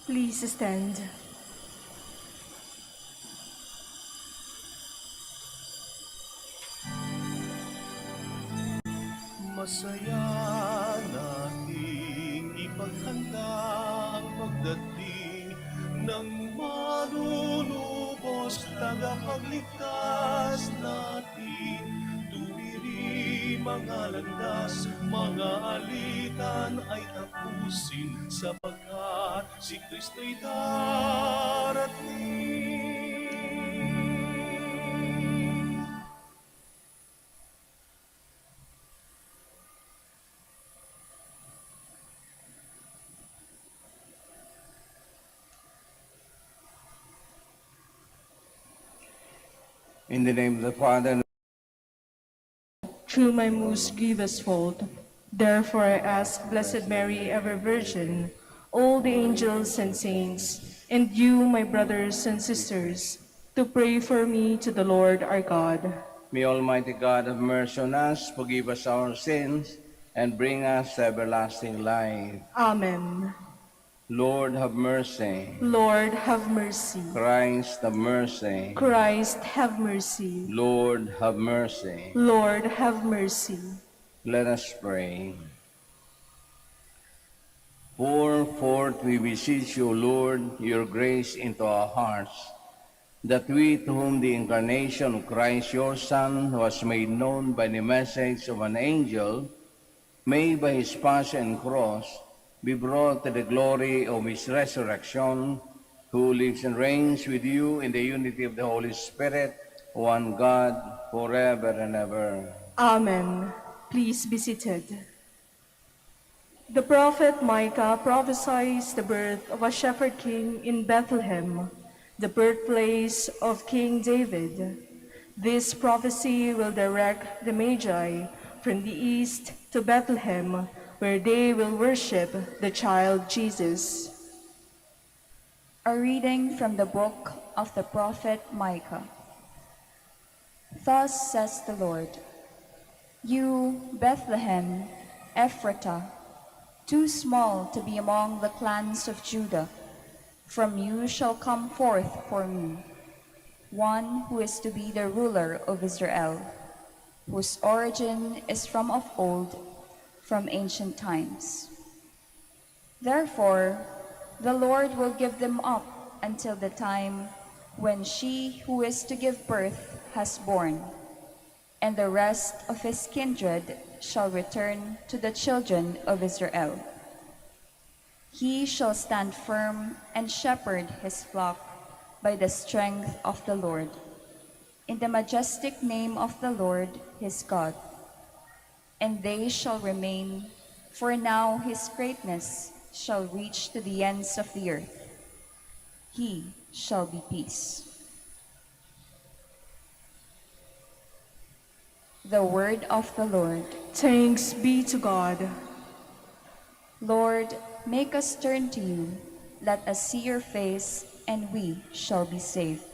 Please stand. Masaya nating ipaghanda ang pagdating ng malulubos tagapagligtas natin. Tuwiri mga landas, mga alitan ay tapusin sapagkat si Kristo'y darating. In the name of the Father, Through my most grievous fault, therefore I ask Blessed Mary, ever Virgin, all the angels and saints, and you, my brothers and sisters, to pray for me to the Lord our God. may Almighty God have mercy on us, forgive us our sins, and bring us to everlasting life. Amen. Lord, have mercy. Lord, have mercy. Christ, have mercy. Christ, have mercy. Lord, have mercy. Lord, have mercy. Let us pray. Pour forth, we beseech you, Lord, your grace into our hearts, that we, to whom the incarnation of Christ, your Son, was made known by the message of an angel, may by his passion and cross be brought to the glory of his resurrection, who lives and reigns with you in the unity of the Holy Spirit, one God, forever and ever. Amen. Please be seated. The prophet Micah prophesies the birth of a shepherd king in Bethlehem, the birthplace of King David. This prophecy will direct the Magi from the east to Bethlehem, where they will worship the child Jesus. A reading from the book of the prophet Micah. Thus says the Lord, You, Bethlehem, Ephratah, too small to be among the clans of Judah, from you shall come forth for me one who is to be the ruler of Israel, whose origin is from of old, from ancient times. Therefore, the Lord will give them up until the time when she who is to give birth has born, and the rest of his kindred shall return to the children of Israel. He shall stand firm and shepherd his flock by the strength of the Lord, in the majestic name of the Lord his God. And they shall remain, for now his greatness shall reach to the ends of the earth. He shall be peace. The word of the Lord. Thanks be to God. Lord, make us turn to you. Let us see your face, and we shall be saved.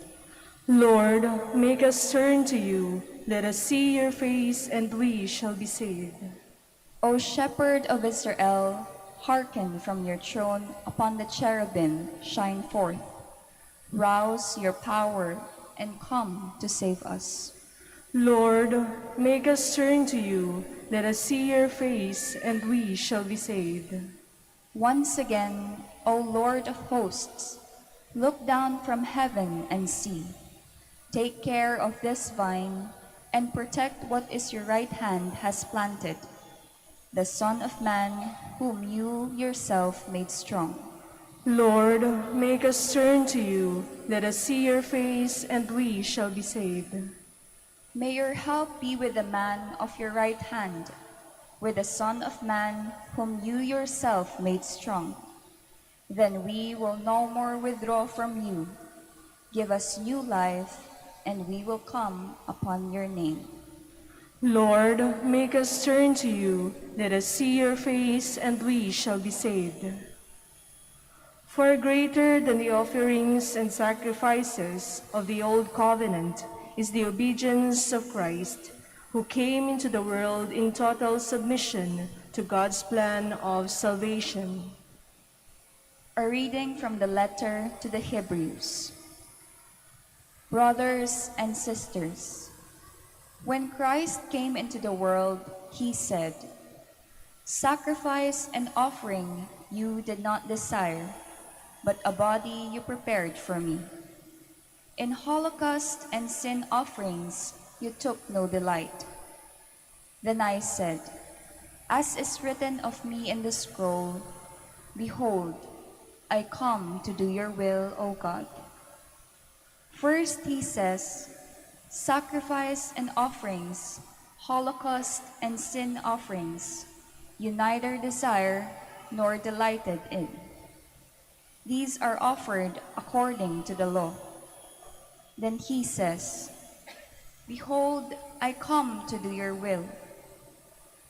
Lord, make us turn to you. Let us see your face, and we shall be saved. O Shepherd of Israel, hearken from your throne upon the cherubim, shine forth. Rouse your power and come to save us. Lord, make us turn to you. Let us see your face, and we shall be saved. Once again, O Lord of hosts, look down from heaven and see. Take care of this vine and protect what is your right hand has planted, the Son of Man, whom you yourself made strong. Lord, make us turn to you. Let us see your face, and we shall be saved. May your help be with the man of your right hand, with the Son of Man, whom you yourself made strong. Then we will no more withdraw from you. Give us new life, and we will come upon your name. Lord, make us turn to you. Let us see your face, and we shall be saved. For greater than the offerings and sacrifices of the old covenant is the obedience of Christ, who came into the world in total submission to God's plan of salvation. A reading from the letter to the Hebrews. Brothers and sisters, when Christ came into the world, he said, "Sacrifice and offering you did not desire, but a body you prepared for me. In holocaust and sin offerings you took no delight." Then I said, "As is written of me in the scroll, behold, I come to do your will, O God." First he says, "Sacrifice and offerings, holocaust and sin offerings, you neither desire nor delighted in. These are offered according to the law." Then he says, "Behold, I come to do your will."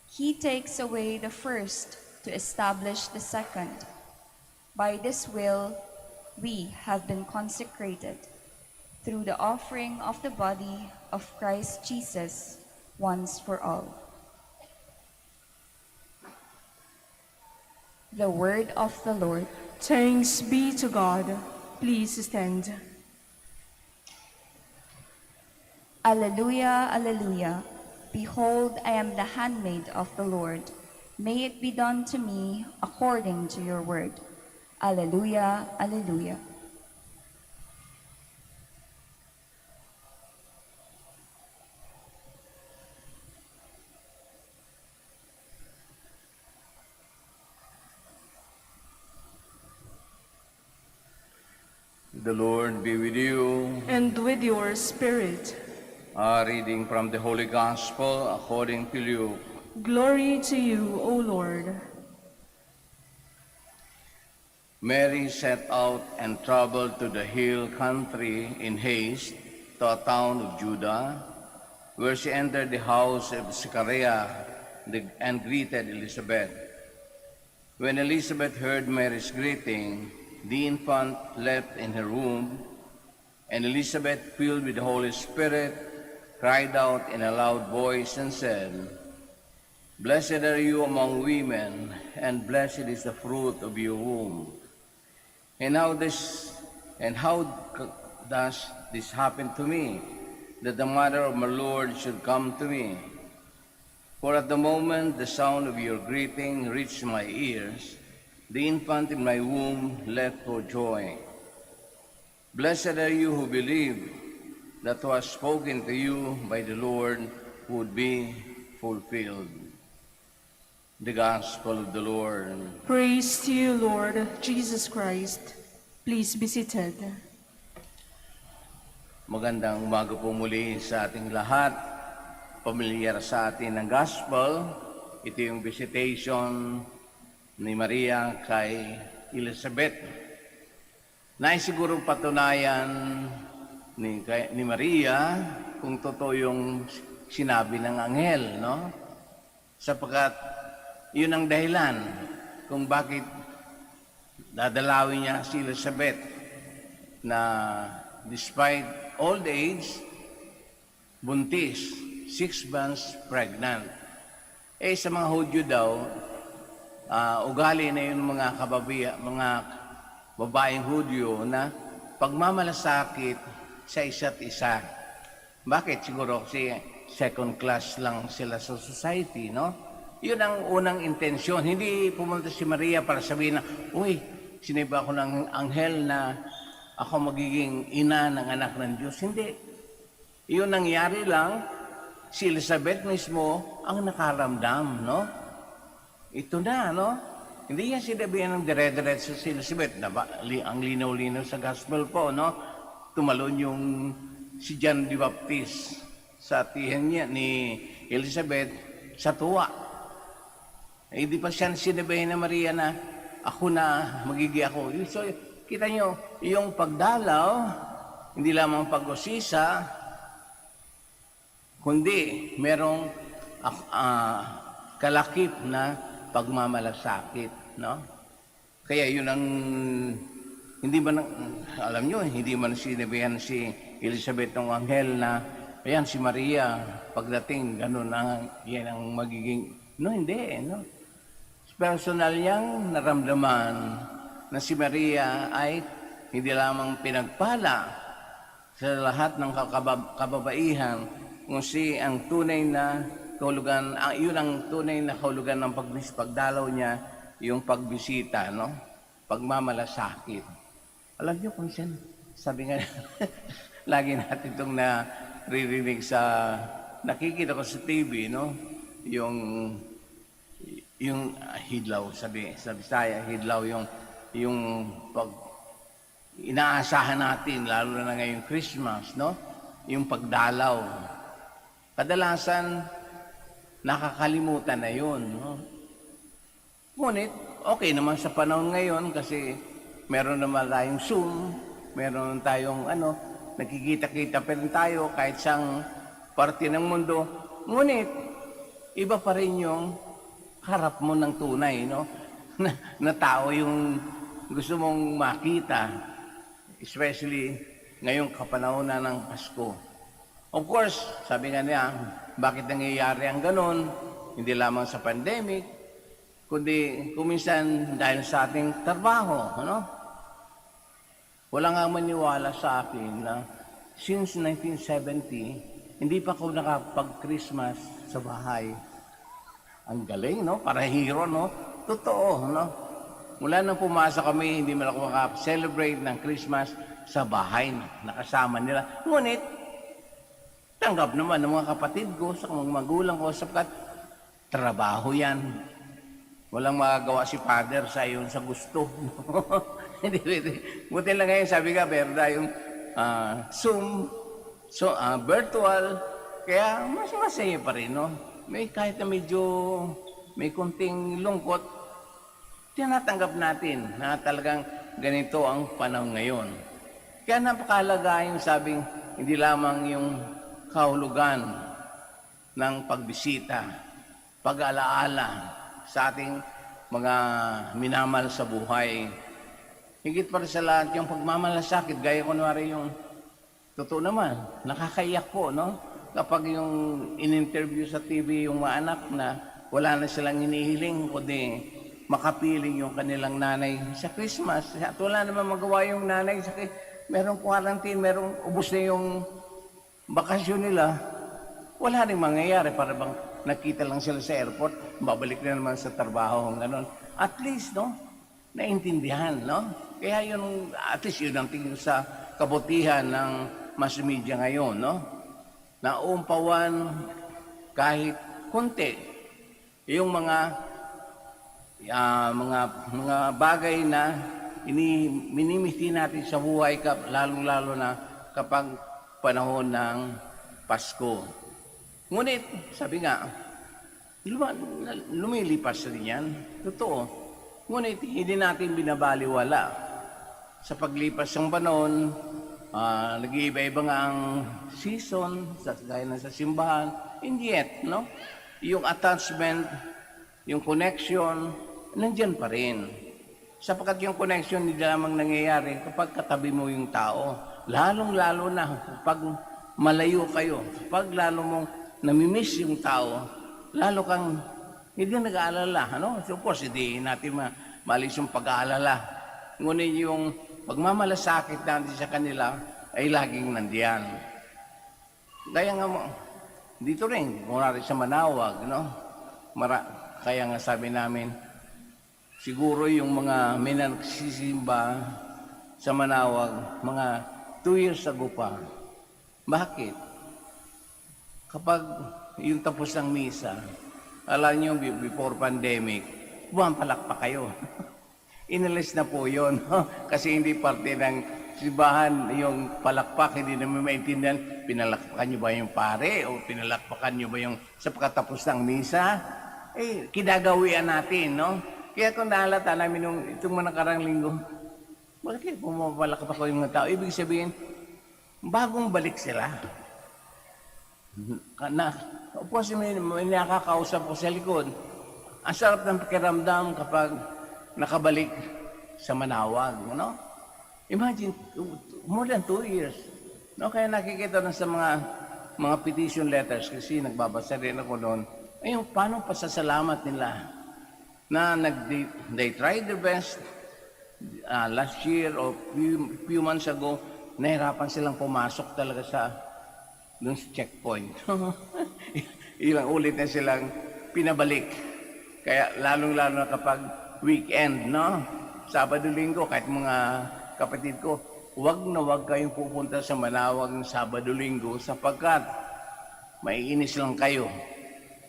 He takes away the first to establish the second. By this will we have been consecrated, through the offering of the body of Christ Jesus once for all. The word of the Lord. Thanks be to God. Please stand. Alleluia, alleluia. Behold, I am the handmaid of the Lord. May it be done to me according to your word. Alleluia, alleluia. The Lord be with you. And with your spirit. A reading from the Holy Gospel according to Luke. Glory to you, O Lord. Mary set out and traveled to the hill country in haste to a town of Judah, where she entered the house of Zechariah and greeted Elizabeth. When Elizabeth heard Mary's greeting, the infant leapt in her womb, and Elizabeth, filled with the Holy Spirit, cried out in a loud voice and said, "Blessed are you among women, and blessed is the fruit of your womb. And how does this happen to me, that the mother of my Lord should come to me? For at the moment the sound of your greeting reached my ears, the infant in my womb leapt for joy. Blessed are you who believe that was spoken to you by the Lord would be fulfilled." The Gospel of the Lord. Praise to you, Lord Jesus Christ. Please be seated. Magandang umaga po muli sa ating lahat. Pamilyar sa atin ang Gospel. Ito yung visitation ni Maria kay Elizabeth. Nais sigurong patunayan ni Maria kung totoo yung sinabi ng anghel, no? Sapagkat yun ang dahilan kung bakit dadalawin niya si Elizabeth na despite old age, buntis, 6 months pregnant. Sa mga Hudyo daw, ugali na yun mga babaeng Hudyo na pagmamalasakit sa isa't isa. Bakit? Siguro kasi second class lang sila sa society, no? Yun ang unang intensyon. Hindi pumunta si Maria para sabihin na, "Uy, siniba ako ng anghel na ako magiging ina ng anak ng Diyos." Hindi. Yun nangyari lang, si Elizabeth mismo ang nakaramdam, no? Ito na, no? Hindi yan sinabihan ng dire-diretso si Elizabeth. Ang linaw-linaw sa gospel po, no? Tumalon yung si John the Baptist sa tiyan niya ni Elizabeth sa tuwa. Hindi pa siya sinabihan na Maria na ako na magiging ako. So, kita nyo, yung pagdalaw, hindi lamang pag-usisa, kundi merong kalakip na pagmamalasakit, no? Kaya yun ang hindi man alam nyo, hindi man sinabihan si Elizabeth ng anghel na ayan si Maria pagdating ganun ang yan ang magiging, no, hindi, no? Personal niyang naramdaman na si Maria ay hindi lamang pinagpala sa lahat ng kababaihan, kung si ang tunay na kahulugan, yun ang tunay na kahulugan ng pagdalaw niya, yung pagbisita, no? Pagmamalasakit. Alam niyo kung saan, sabi nga, lagi natin itong naririnig nakikita ko sa TV, no? Yung hidlaw, sabi sa Bisaya, hidlaw, yung pag inaasahan natin, lalo na ngayong Christmas, no? Yung pagdalaw. Kadalasan, nakakalimutan na yun, no? Ngunit, okay naman sa panahon ngayon kasi meron naman tayong Zoom, meron tayong nakikita-kita pa rin tayo kahit sang parte ng mundo. Ngunit, iba pa rin yung harap mo ng tunay, no? na tao yung gusto mong makita, especially ngayong kapanahonan ng Pasko. Of course, sabi nga niya, bakit nangyayari ang ganon? Hindi lamang sa pandemic, kundi kuminsan dahil sa ating trabaho, ano? Wala nga maniwala sa akin na since 1970, hindi pa ako nakapag-Christmas sa bahay. Ang galing, no? Para hero, no? Totoo, no? Mula nang pumasa kami, hindi man ako makapag-celebrate ng Christmas sa bahay. Nakasama nila. Ngunit, tanggap naman ng mga kapatid ko, sa mga magulang ko, sapagkat trabaho yan. Walang magagawa si Father sa iyon sa gusto. Hindi. Buti lang ngayon, sabi ka, Berda, yung Zoom, virtual, kaya mas masaya pa rin, no? May kahit na medyo may kunting lungkot, tinatanggap natin na talagang ganito ang panahon ngayon. Kaya napakahalaga yung sabing hindi lamang yung kahulugan ng pagbisita, pag-alaala sa ating mga minamahal sa buhay. Higit pa rin sa lahat yung pagmamalasakit, gaya kunwari yung totoo naman, nakakaiyak po, no? Kapag yung in-interview sa TV yung mga anak na wala na silang hinihiling, kundi makapiling yung kanilang nanay sa Christmas. At wala naman magawa yung nanay sa merong quarantine, merong ubos na yung bakasyon nila. Wala rin mangyayari, para bang nakita lang sila sa airport, babalik na naman sa trabaho, gano'n. At least, no, naintindihan, no? Kaya yun, at least yun ang tingin sa kabutihan ng mass media ngayon, no? Nauumpawan kahit konti yung mga bagay na minimiti natin sa buhay, lalo-lalo na kapag panahon ng Pasko. Ngunit, sabi nga, lumilipas rin yan. Totoo. Ngunit, hindi natin binabaliwala. Sa paglipas ng panahon, nag-iiba-iba nga ang season, gaya na sa simbahan. And yet, no? Yung attachment, yung connection, nandyan pa rin. Sapagkat yung connection hindi lamang nangyayari kapag katabi mo yung tao. Lalong-lalo na pag malayo kayo, pag lalo mong namimiss yung tao, lalo kang hindi nag-aalala. Ano? So of course, hindi natin maalis yung pag-aalala. Ngunit yung pagmamalasakit natin sa kanila ay laging nandiyan. Kaya nga mo, dito rin, muna rin sa Manaoag, no? Kaya nga sabi namin, siguro yung mga may nagsisimba sa Manaoag, mga 2 years ago pa. Bakit? Kapag yung tapos ng misa, alam nyo, before pandemic, bumampalak pa kayo. Inalis na po yun. Kasi hindi parte ng simbahan yung palakpak, hindi naman maintindihan, pinalakpakan nyo ba yung pare o pinalakpakan nyo ba yung sa pagkatapos ng misa? Kinagawian natin, no? Kaya kung nahalata namin itong mga nakarang linggo, bakit pumapalakpak ko yung mga tao? Ibig sabihin, bagong balik sila. Upos may nakakausap ko sa likod. Ang sarap ng pakiramdam kapag nakabalik sa Manaoag, no? Imagine, more than 2 years. No? Kaya nakikita na sa mga petition letters, kasi nagbabasa rin ako noon, ayun, paano pasasalamat nila na they tried their best, last year or few months ago, nahirapan silang pumasok talaga sa dun sa checkpoint. Ilang ulit na silang pinabalik. Kaya lalong-lalo na kapag weekend, no? Sabado, Linggo, kahit mga kapatid ko, huwag na huwag kayong pupunta sa Manaoag ng Sabado, Linggo sapagkat maiinis lang kayo.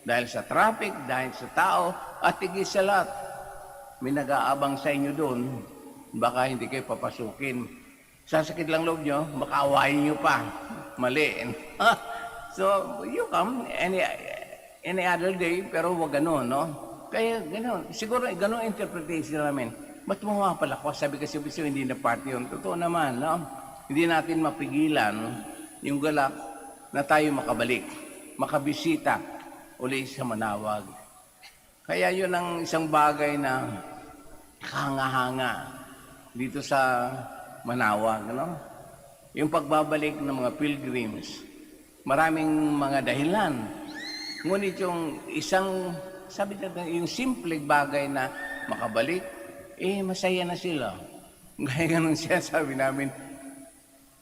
Dahil sa traffic, dahil sa tao, at higit sa lahat, may nag-aabang sa inyo doon, baka hindi kayo papasukin. Sasakit lang loob nyo, makaawayin nyo pa. Mali. So, you come any other day, pero wag gano'n, no? Kaya gano'n. Siguro gano'n interpretation namin. Ba't mo mapalakwas? Sabi kasi hindi na party yun. Totoo naman, no? Hindi natin mapigilan yung galak na tayo makabalik, makabisita uli sa Manaoag. Kaya yun ang isang bagay na hanga-hanga dito sa Manaoag, no? Yung pagbabalik ng mga pilgrims, maraming mga dahilan. Ngunit yung isang, sabi natin, yung simple bagay na makabalik, masaya na sila. Gaya ganun siya, sabi namin,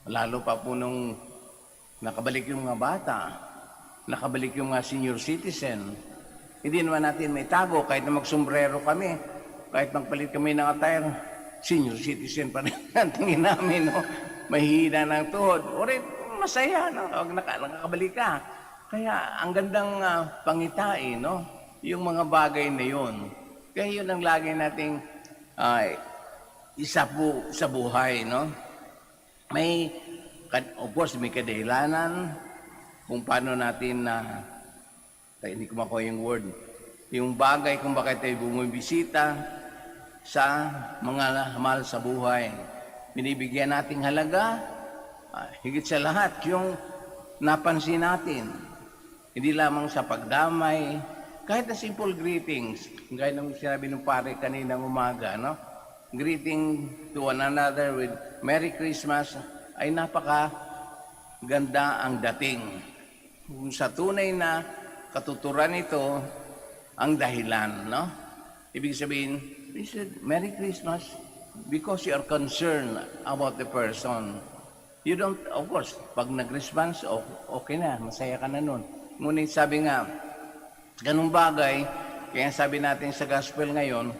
lalo pa po nung nakabalik yung mga bata, nakabalik yung mga senior citizen, hindi naman natin may tago, kahit na magsombrero kami, kahit magpalit kami ng attire, senior citizen pa rin ang tingin namin, no? Mahihina ng tuhod. Orit, masaya, no? Nakakabalik ka. Kaya ang gandang pangitain, no? Yung mga bagay na yun. Kaya yun ang lagi nating isa po sa buhay, no? May, of course, may kadahilanan kung paano natin hindi ko makuha yung word. Yung bagay kung bakit tayo bumibisita sa mga mahal sa buhay. Binibigyan nating halaga, higit sa lahat, yung napansin natin. Hindi lamang sa pagdamay, kahit na simple greetings, gaya ng sinabi ng pare kaninang umaga, no? Greeting to one another with Merry Christmas ay napaka-ganda ang dating. Kung sa tunay na katuturan ito, ang dahilan, no? Ibig sabihin, we said, Merry Christmas, because you are concerned about the person. You don't, of course, pag nag-response, okay na, masaya ka na nun. Ngunit sabi nga, ganung bagay, kaya sabi natin sa gospel ngayon,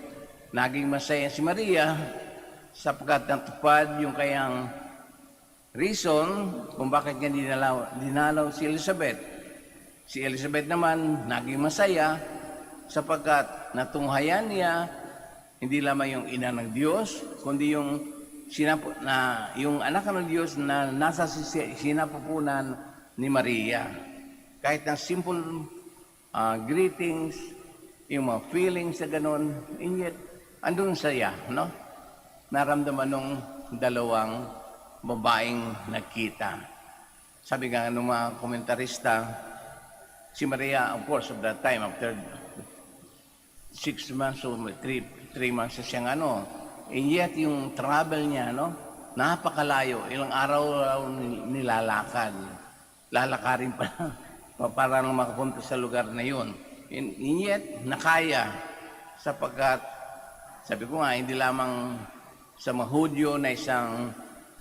naging masaya si Maria sapagkat natupad yung kayang reason kung bakit niya dinalaw si Elizabeth. Si Elizabeth naman, naging masaya sapagkat natunghayan niya hindi lamang yung ina ng Diyos, kundi yung yung anak ng Diyos na nasa sinapupunan ni Maria. Kahit ng simple greetings, yung mga feelings na ganun, and yet, andun saya, no? Naramdaman nung dalawang babaeng nagkita. Sabi nga ng mga komentarista, si Maria, of course, of that time, after 6 months or 3 months na siyang and yet yung travel niya, no? Napakalayo, ilang araw nilalakad. Lalakarin pa para nang makapunta sa lugar na yun. And yet, nakaya sapagkat, sabi ko nga, hindi lamang sa mga Hudyo na isang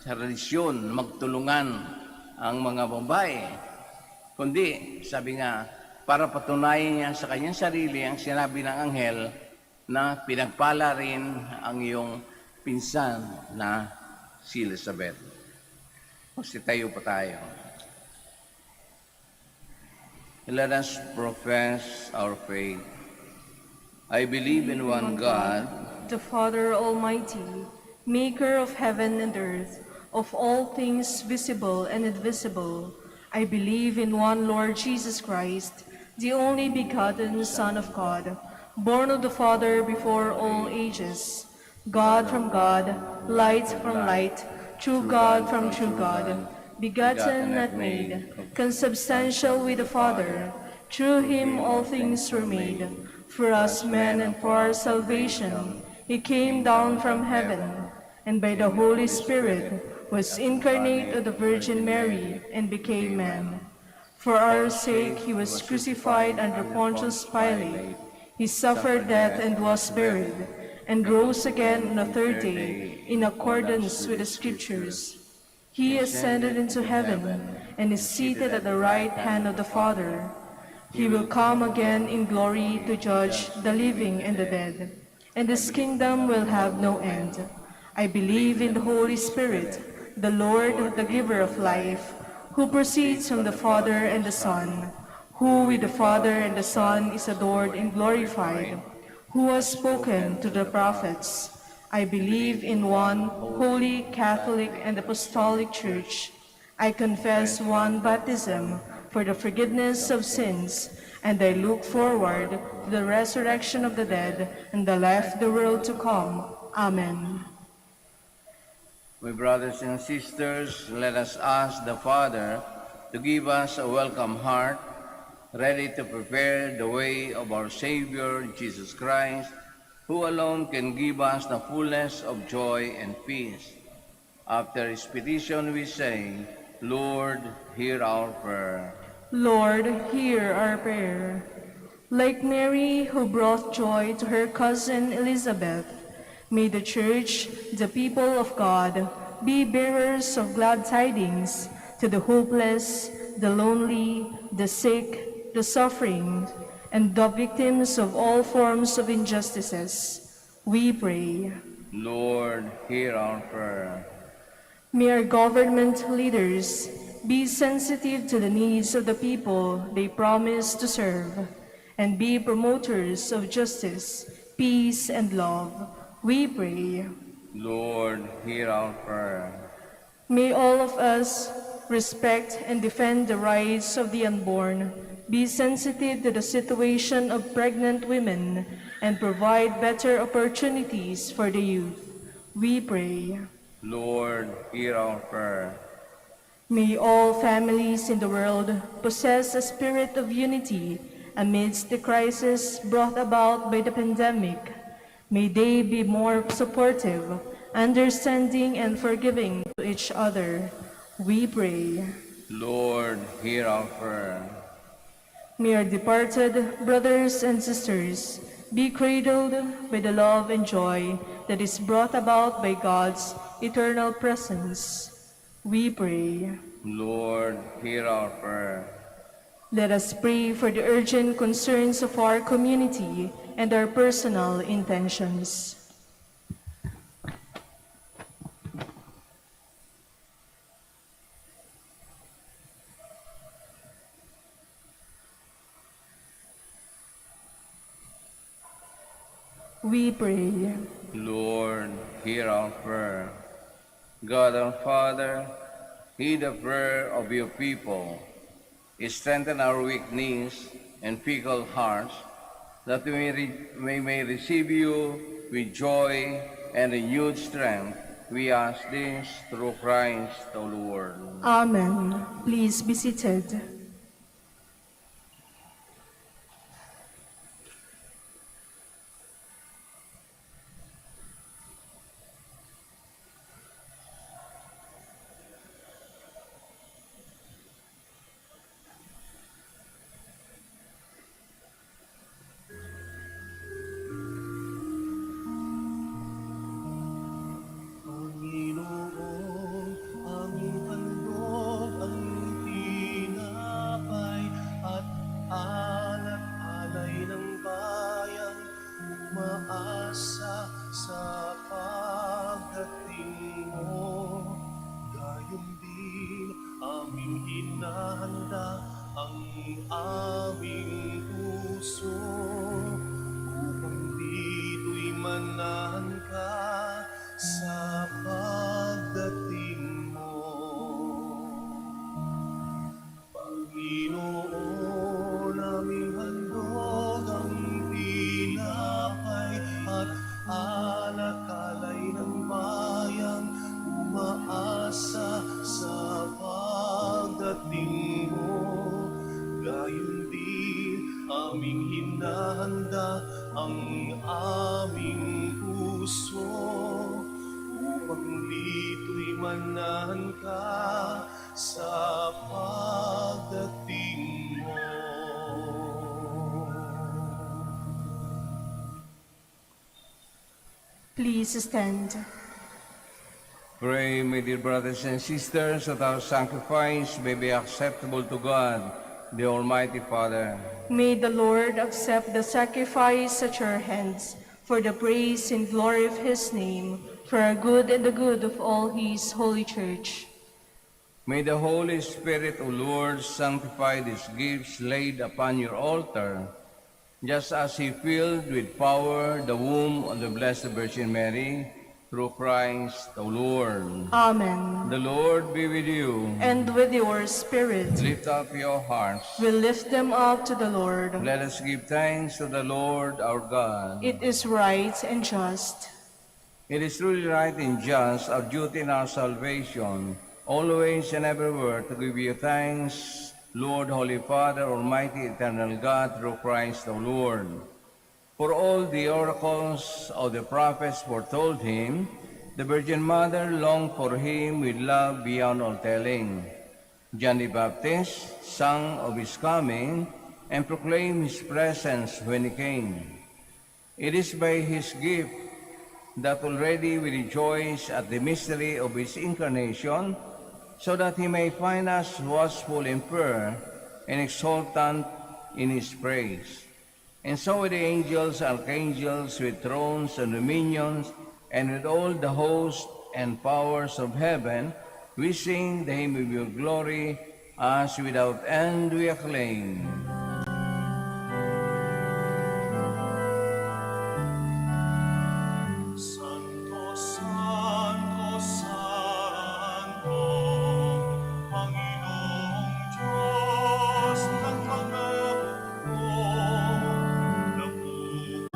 tradisyon magtulungan ang mga babae, kundi, sabi nga, para patunayan niya sa kanyang sarili ang sinabi ng anghel na pinagpala rin ang iyong pinsan na si Elizabeth. Tayo pa tayo. Let us profess our faith. I believe in one God, the Father Almighty, maker of heaven and earth, of all things visible and invisible. I believe in one Lord Jesus Christ, the only begotten Son of God, born of the Father before all ages, God from God, light from light, true God from true God, begotten, not made, consubstantial with the Father. Through him all things were made. For us men and for our salvation, he came down from heaven, and by the Holy Spirit was incarnate of the Virgin Mary and became man. For our sake he was crucified under Pontius Pilate. He suffered death and was buried, and rose again on the third day in accordance with the Scriptures. He ascended into heaven and is seated at the right hand of the Father. He will come again in glory to judge the living and the dead, and his kingdom will have no end. I believe in the Holy Spirit, the Lord, the giver of life, who proceeds from the Father and the Son, who with the Father and the Son is adored and glorified, who has spoken to the prophets. I believe in one holy, Catholic, and Apostolic Church. I confess one baptism for the forgiveness of sins, and I look forward to the resurrection of the dead and the life of the world to come. Amen. My brothers and sisters, let us ask the Father to give us a welcome heart, ready to prepare the way of our Savior, Jesus Christ, who alone can give us the fullness of joy and peace. After his petition we say, Lord, hear our prayer. Lord, hear our prayer. Like Mary, who brought joy to her cousin Elizabeth, may the Church, the people of God, be bearers of glad tidings to the hopeless, the lonely, the sick, the suffering, and the victims of all forms of injustices. We pray. Lord, hear our prayer. May our government leaders be sensitive to the needs of the people they promise to serve, and be promoters of justice, peace, and love. We pray. Lord, hear our prayer. May all of us respect and defend the rights of the unborn, be sensitive to the situation of pregnant women, and provide better opportunities for the youth. We pray. Lord, hear our prayer. May all families in the world possess a spirit of unity amidst the crisis brought about by the pandemic. May they be more supportive, understanding, and forgiving to each other. We pray. Lord, hear our prayer. May our departed brothers and sisters be cradled by the love and joy that is brought about by God's eternal presence. We pray. Lord, hear our prayer. Let us pray for the urgent concerns of our community and our personal intentions. We pray. Lord, hear our prayer. God our Father, hear the prayer of your people. Strengthen our weak knees and fickle hearts, that we may receive you with joy and renewed strength. We ask this through Christ our Lord. Amen. Please be seated. Panginoon, aming handog ang tinapay at alay ng bayan, umaasa sa pagdating mo. Gayon din aming hinahanda ang aming puso, upang dito'y manahan ka sa pagdating mo. Panginoon, aming handog ang tinapay at alay ng bayan, umaasa sa pagdating mo. Gayon din aming hinahanda ang aming puso, upang dito'y manahan ka sa pagdating mo. Please stand. Pray, my dear brothers and sisters, that our sacrifice may be acceptable to God, the Almighty Father. May the Lord accept the sacrifice at your hands for the praise and glory of his name, for our good and the good of all his holy church. May the Holy Spirit, O Lord, sanctify these gifts laid upon your altar, just as he filled with power the womb of the Blessed Virgin Mary, through Christ the Lord. Amen. The Lord be with you. And with your spirit, Lift up your hearts. we lift them up to the Lord. Let us give thanks to the Lord our God. It is right and just. It is truly right and just, our duty and our salvation, always and everywhere to give you thanks, Lord, Holy Father, Almighty, Eternal God, through Christ our Lord. For all the oracles of the prophets foretold him, the Virgin Mother longed for him with love beyond all telling. John the Baptist sang of his coming and proclaimed his presence when he came. It is by his gift that already we rejoice at the mystery of his incarnation, so that he may find us watchful in prayer and exultant in his praise. And so with the angels, archangels, with thrones and dominions, and with all the hosts and powers of heaven, we sing the hymn of your glory, as without end we acclaim. Santo, Santo, Santo, Panginoong Diyos ng mga hukbo. Napupuno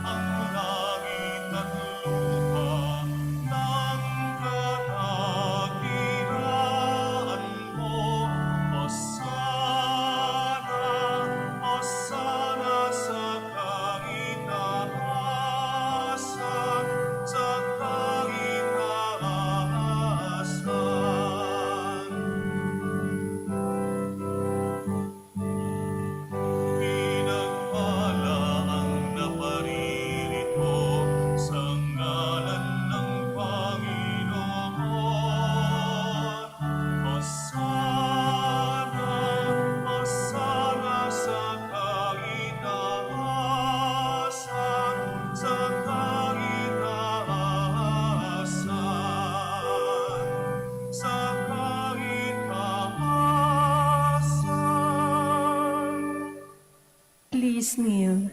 ang langit at lupa ng kadakilaan mo. Hosana, Hosana sa kaitaasan, sa kaitaasan. Pinagpala ang naparirito sa ngalan ng Panginoon. Hosana, Hosana sa kaitaasan, sa kaitaasan, sa kaitaasan. Please kneel.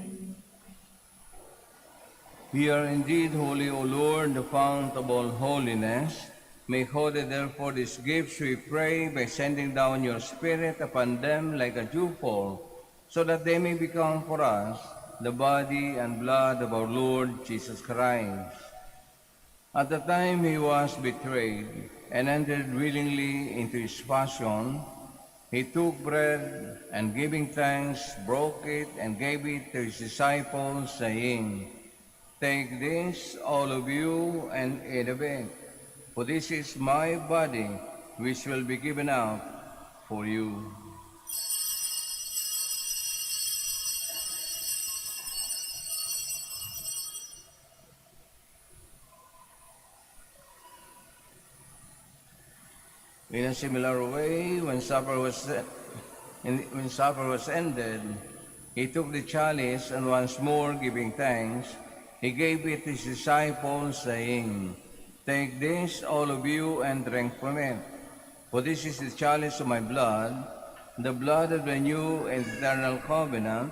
We are indeed holy, O Lord, the fount of all holiness. Make holy, therefore, these gifts, we pray, by sending down your Spirit upon them like a dewfall, so that they may become for us the body and blood of our Lord Jesus Christ. At the time he was betrayed and entered willingly into his passion, he took bread and giving thanks, broke it and gave it to his disciples, saying, "Take this, all of you, and eat of it, for this is my body, which will be given out for you." In a similar way, when supper was ended, he took the chalice and once more giving thanks, he gave it to his disciples, saying, "Take this, all of you, and drink from it. For this is the chalice of my blood, the blood of the new and eternal covenant,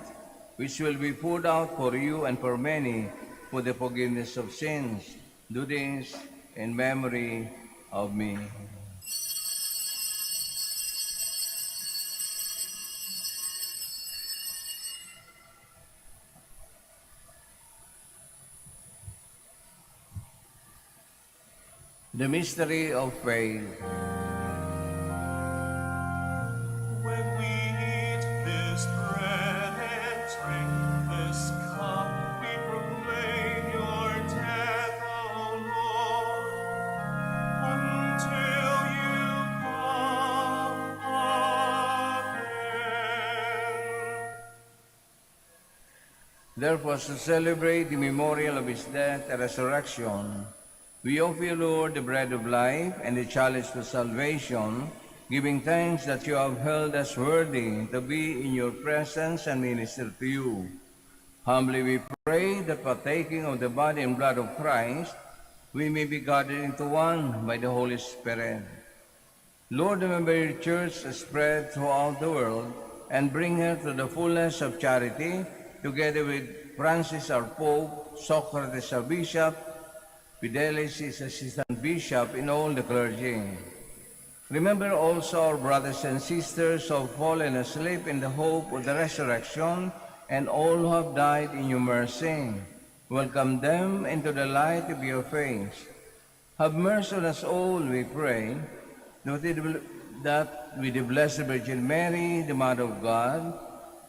which will be poured out for you and for many for the forgiveness of sins. Do this in memory of me." The mystery of faith. When we eat this bread and drink this cup, we proclaim your death, O Lord, until you come again. Therefore, to celebrate the memorial of his death and resurrection, we offer you, Lord, the bread of life and the chalice to salvation, giving thanks that you have held us worthy to be in your presence and minister to you. Humbly we pray that partaking of the body and blood of Christ, we may be gathered into one by the Holy Spirit. Lord, remember your church spread throughout the world and bring her to the fullness of charity, together with Francis our Pope, Socrates our Bishop, Fidelis his assistant bishop, and all the clergy. Remember also our brothers and sisters who have fallen asleep in the hope of the resurrection, and all who have died in your mercy. Welcome them into the light of your face. Have mercy on us all, we pray, that with the Blessed Virgin Mary, the Mother of God,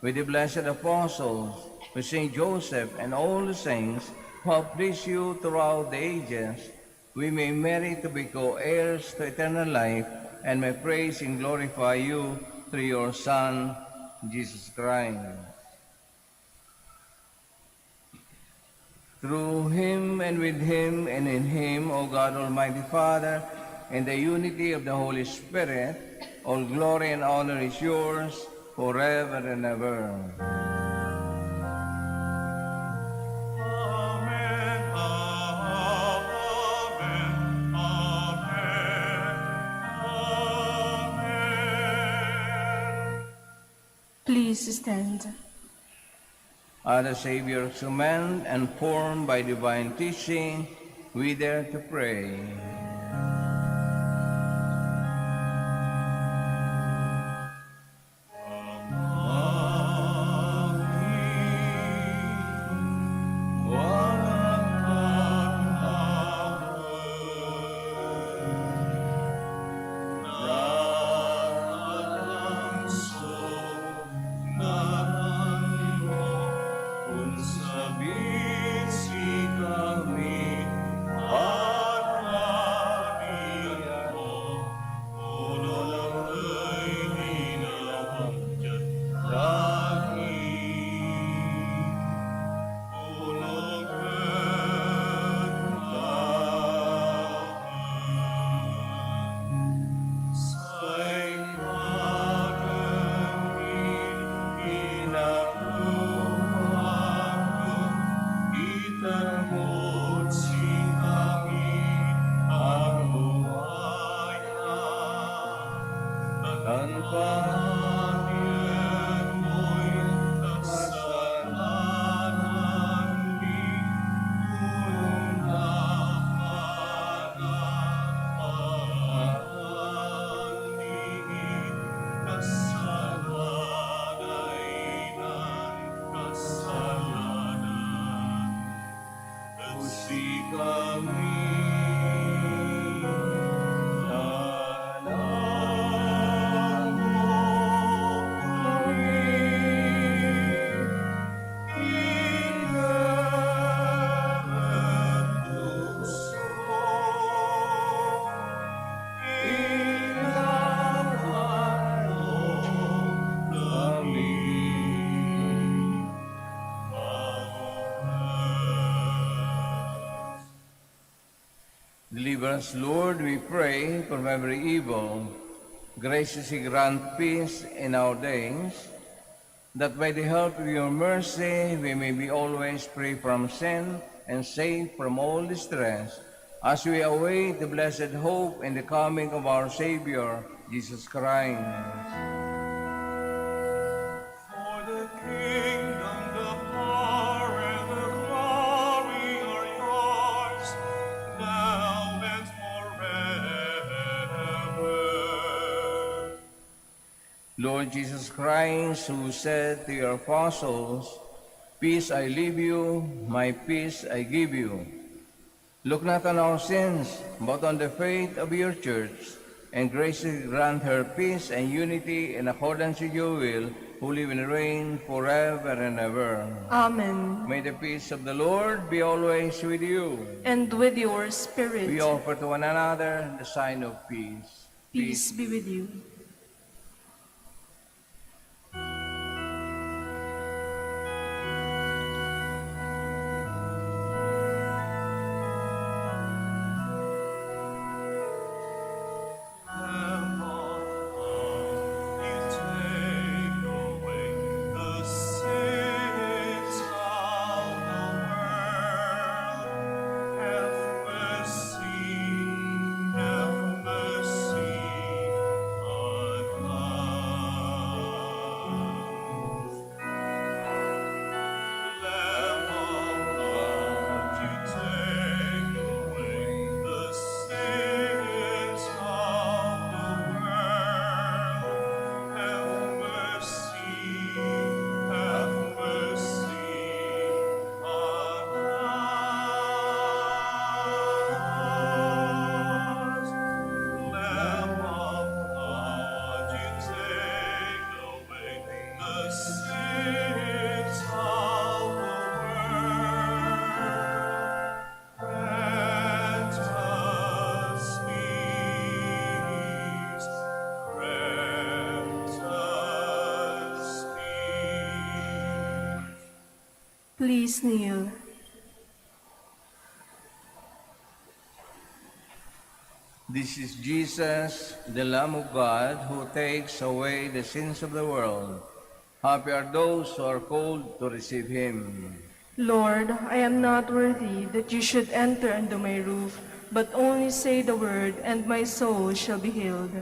with the blessed apostles, with Saint Joseph and all the saints who have pleased you throughout the ages, we may merit to be co-heirs to eternal life and may praise and glorify you through your Son, Jesus Christ. Through him and with him and in him, O God, Almighty Father, in the unity of the Holy Spirit, all glory and honor is yours forever and ever. Amen. Amen. Amen. Please stand. At the Savior's command and formed by divine teaching, we dare to pray. Deliver us, Lord, we pray, from every evil. Graciously grant peace in our days, that by the help of your mercy we may be always free from sin and safe from all distress, as we await the blessed hope and the coming of our Savior, Jesus Christ. For the kingdom, the power, and the glory are yours, now and forever. Lord Jesus Christ, who said to your apostles, "Peace I leave you, my peace I give you," look not on our sins, but on the faith of your church, and graciously grant her peace and unity in accordance with your will, who live and reign forever and ever. Amen. May the peace of the Lord be always with you. And with your spirit. We offer to one another the sign of peace. Peace be with you. Please kneel. This is Jesus, the Lamb of God, who takes away the sins of the world. Happy are those who are called to receive him. Lord, I am not worthy that you should enter under my roof, but only say the word, and my soul shall be healed.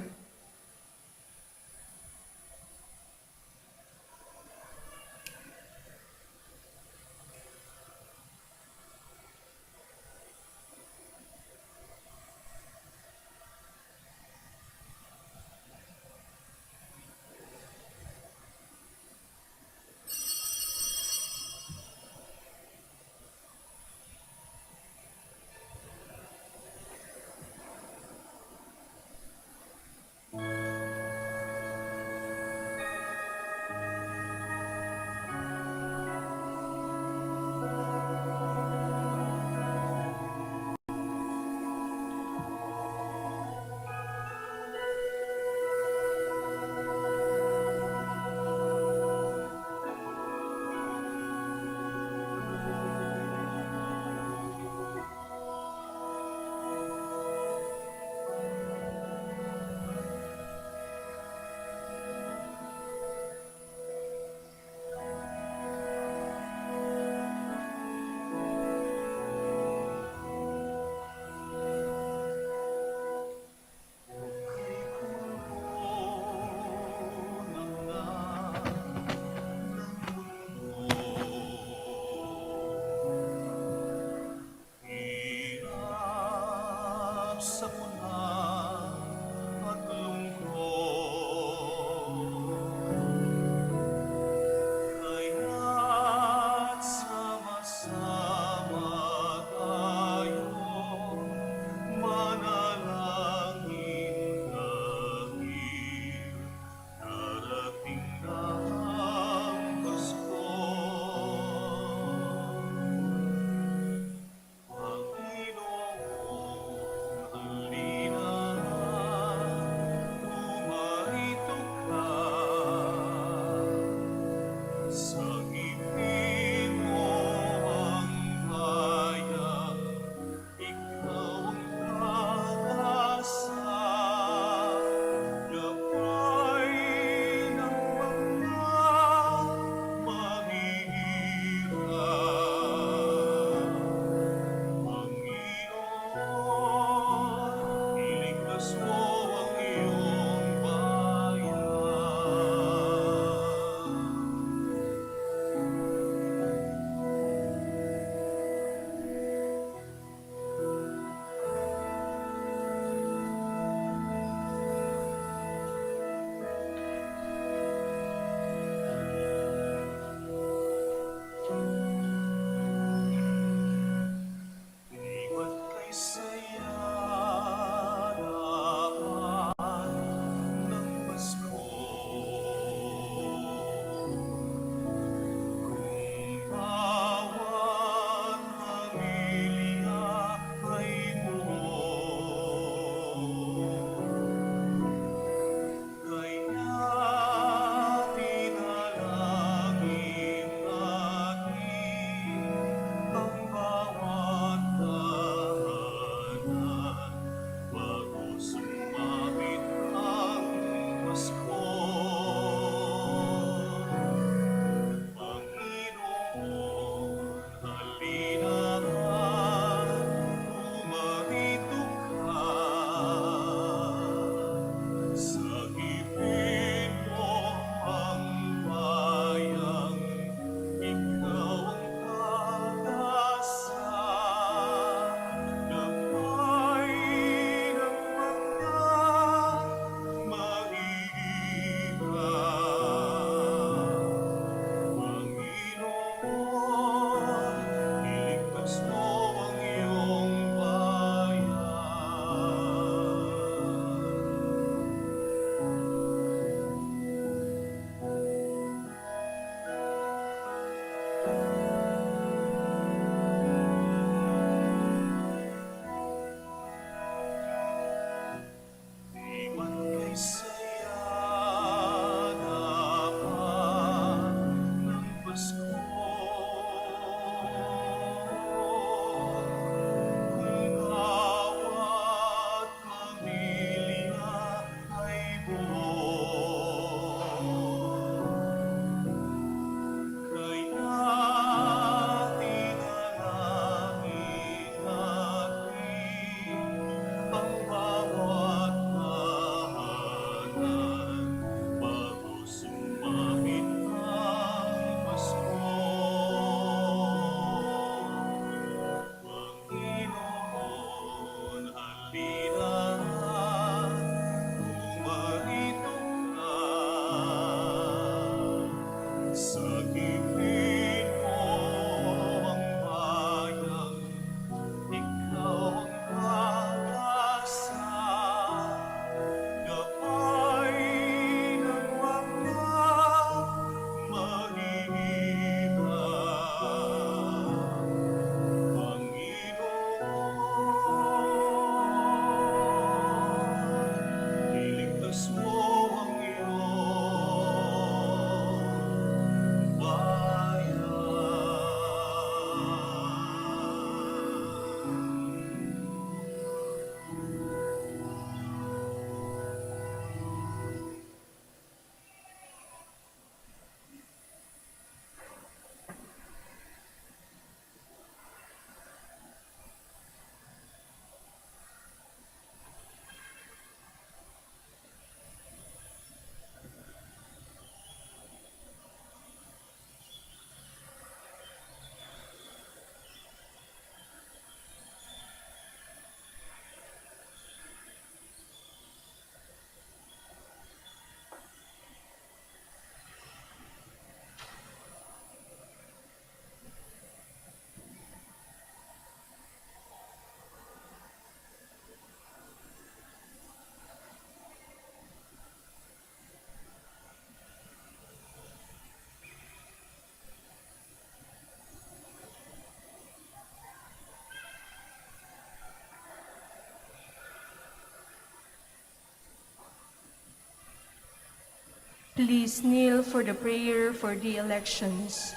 Please kneel for the prayer for the elections.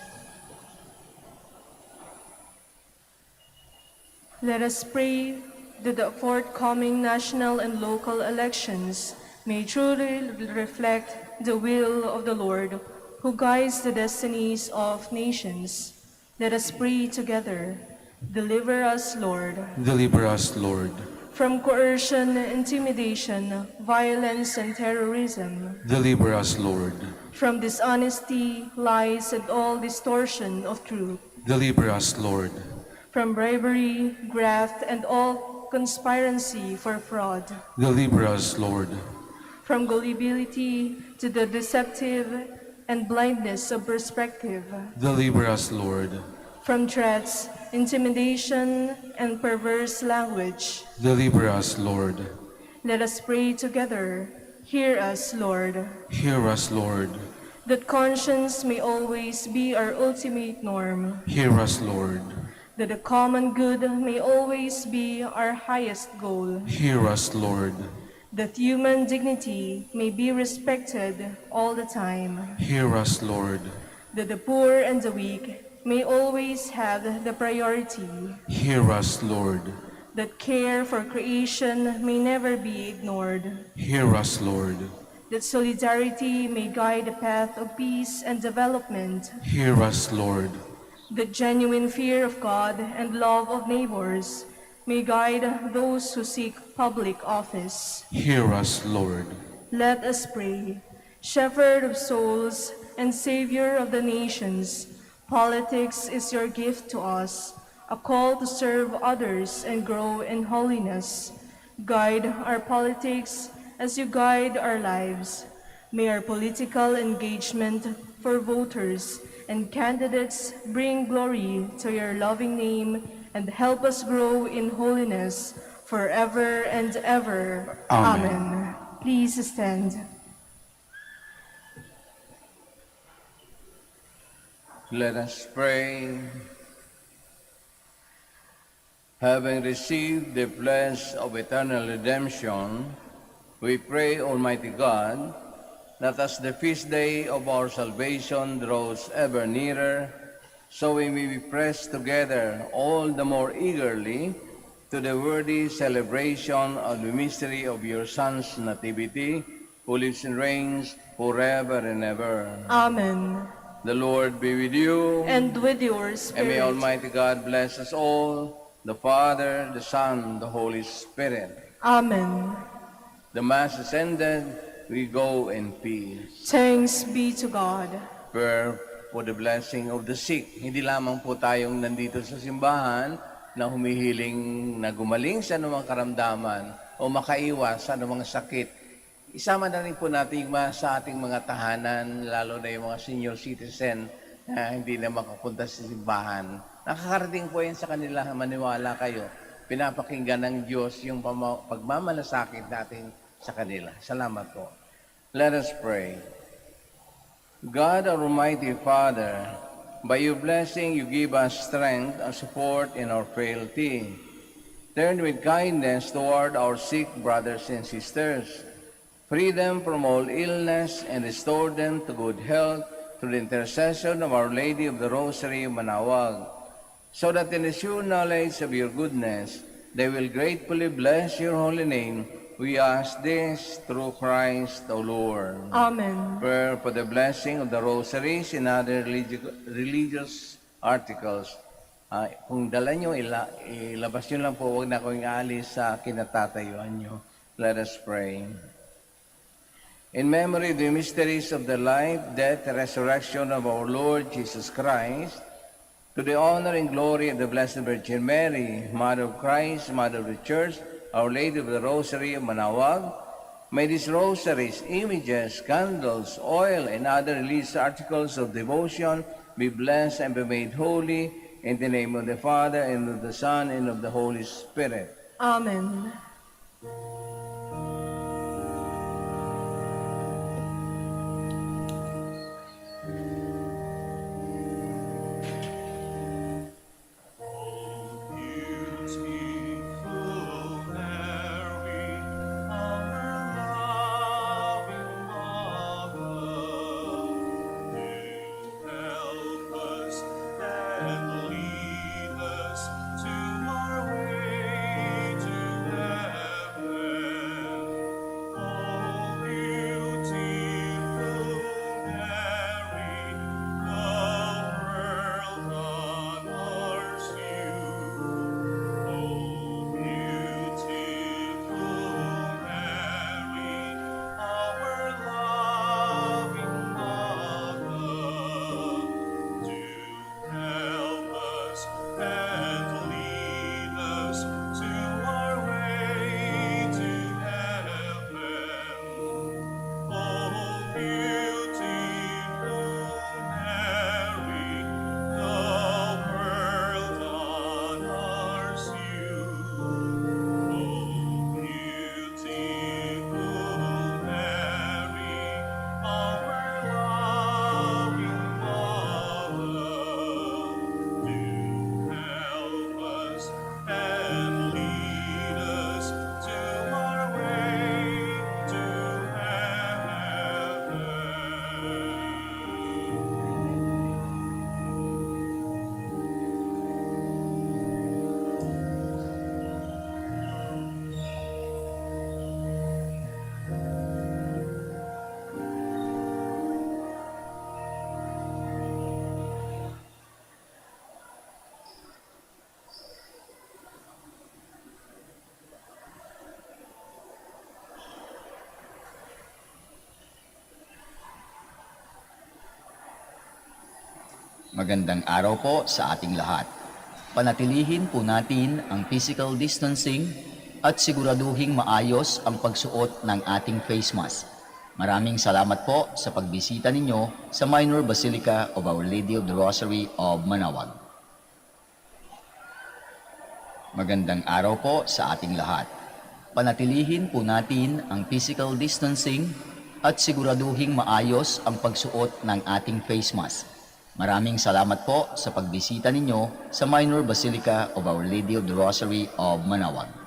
Let us pray that the forthcoming national and local elections may truly reflect the will of the Lord, who guides the destinies of nations. Let us pray together. Deliver us, Lord, Deliver us, Lord. from coercion, intimidation, violence, and terrorism, Deliver us, Lord. from dishonesty, lies, and all distortion of truth, Deliver us, Lord. from bribery, graft, and all conspiracy for fraud, Deliver us, Lord. from gullibility to the deceptive and blindness of perspective, Deliver us, Lord. from threats, intimidation, and perverse language. Deliver us, Lord. Let us pray together. Hear us, Lord, Hear us, Lord. that conscience may always be our ultimate norm, Hear us, Lord. that the common good may always be our highest goal, Hear us, Lord. that human dignity may be respected all the time, Hear us, Lord. that the poor and the weak may always have the priority, Hear us, Lord. that care for creation may never be ignored, Hear us, Lord. that solidarity may guide the path of peace and development, Hear us, Lord. that genuine fear of God and love of neighbors may guide those who seek public office. Hear us, Lord. Let us pray. Shepherd of souls and Savior of the nations, politics is your gift to us, a call to serve others and grow in holiness. Guide our politics as you guide our lives. May our political engagement for voters and candidates bring glory to your loving name and help us grow in holiness forever and ever. Amen. Please stand. Let us pray. Having received the pledge of eternal redemption, we pray, Almighty God, that as the feast day of our salvation draws ever nearer, so we may be pressed together all the more eagerly to the worthy celebration of the mystery of your Son's nativity, who lives and reigns forever and ever. Amen. The Lord be with you. And with your And may spirit. Almighty God bless us all, the Father, the Son, the Holy Spirit. Amen. The Mass is ended. We go in peace. Thanks be to God. Prayer for the blessing of the sick. Hindi lamang po tayong nandito sa simbahan na humihiling na gumaling sa anumang karamdaman o makaiwas sa anumang sakit. Isama na rin po natin yung mga sa ating mga tahanan, lalo na yung mga senior citizen na hindi na makapunta sa simbahan. Nakakarating po yan sa kanila, maniwala kayo. Pinapakinggan ng Diyos yung pagmamalasakit natin sa kanila. Salamat po. Let us pray. God, our Almighty Father, by your blessing you give us strength and support in our frailty. Turn with kindness toward our sick brothers and sisters. Free them from all illness and restore them to good health through the intercession of Our Lady of the Rosary of Manaoag, so that in the sure knowledge of your goodness they will gratefully bless your holy name. We ask this through Christ our Lord. Amen. Prayer for the blessing of the rosaries and other religious articles. Kung dala nyo, ilabas nyo lang po, huwag na kong aalis sa kinatatayuan nyo. Let us pray. In memory of the mysteries of the life, death, and resurrection of our Lord Jesus Christ, to the honor and glory of the Blessed Virgin Mary, Mother of Christ, Mother of the Church, Our Lady of the Rosary of Manaoag, may these rosaries, images, candles, oil, and other religious articles of devotion be blessed and be made holy in the name of the Father, and of the Son, and of the Holy Spirit. Amen. Beautiful Mary, our loving Mother, and lead us to our way to heaven. Oh, beautiful Mary, the world honors you. Oh, beautiful Mary, our loving mother, do help us and lead us to our way to heaven. Oh, beautiful Mary, the world honors you. Oh, beautiful Mary, our loving mother, do help us and lead us to our way to heaven. Magandang araw po sa ating lahat. Panatilihin po natin ang physical distancing at siguraduhing maayos ang pagsuot ng ating face mask. Maraming salamat po sa pagbisita ninyo sa Minor Basilica of Our Lady of the Rosary of Manaoag. Magandang araw po sa ating lahat. Panatilihin po natin ang physical distancing at siguraduhing maayos ang pagsuot ng ating face mask. Maraming salamat po sa pagbisita ninyo sa Minor Basilica of Our Lady of the Rosary of Manaoag.